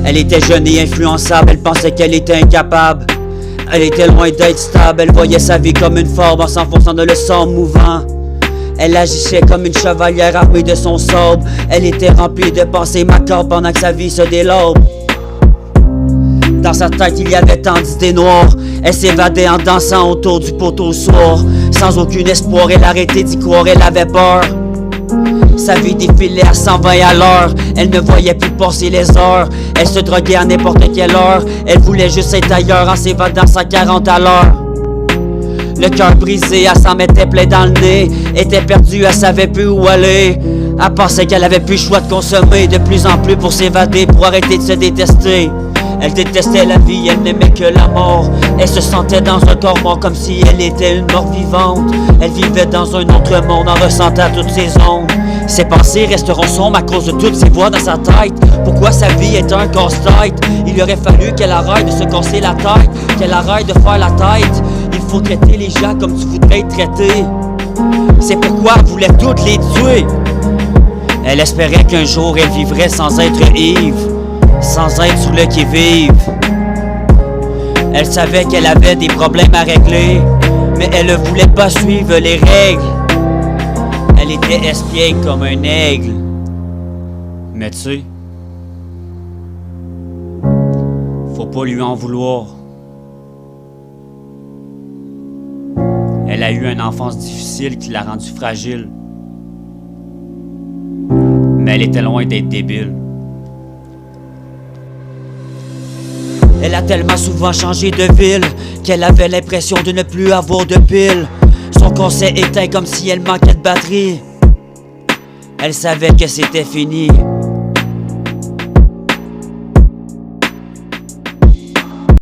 Elle était jeune et influençable, elle pensait qu'elle était incapable. Elle était loin d'être stable, elle voyait sa vie comme une forme en s'enfonçant dans le sang mouvant. Elle agissait comme une chevalière armée de son sabre. Elle était remplie de pensées macabres pendant que sa vie se délabre. Dans sa tête il y avait tant d'idées noires. Elle s'évadait en dansant autour du poteau au soir. Sans aucun espoir, elle arrêtait d'y croire, elle avait peur. Sa vie défilait à 120 à l'heure. Elle ne voyait plus passer les heures. Elle se droguait à n'importe quelle heure. Elle voulait juste être ailleurs en s'évadant 140 à l'heure. Le cœur brisé, elle s'en mettait plein dans le nez. Était perdue, elle savait plus où aller. Elle pensait qu'elle avait plus le choix de consommer de plus en plus pour s'évader, pour arrêter de se détester. Elle détestait la vie, elle n'aimait que la mort. Elle se sentait dans un corps mort comme si elle était une mort vivante. Elle vivait dans un autre monde en ressentant toutes ses ondes. Ses pensées resteront sombres à cause de toutes ces voix dans sa tête. Pourquoi sa vie est un casse-tête? Il aurait fallu qu'elle arrête de se casser la tête, qu'elle arrête de faire la tête. Il faut traiter les gens comme tu voudrais être traité. C'est pourquoi elle voulait toutes les tuer. Elle espérait qu'un jour elle vivrait sans être ivre, sans être sur le qui-vive. Elle savait qu'elle avait des problèmes à régler, mais elle ne voulait pas suivre les règles. Elle était espiègle comme un aigle. Mais tu sais, faut pas lui en vouloir. Elle a eu une enfance difficile qui l'a rendue fragile. Mais elle était loin d'être débile. Elle a tellement souvent changé de ville qu'elle avait l'impression de ne plus avoir de pile. Son corps s'est éteint comme si elle manquait de batterie. Elle savait que c'était fini,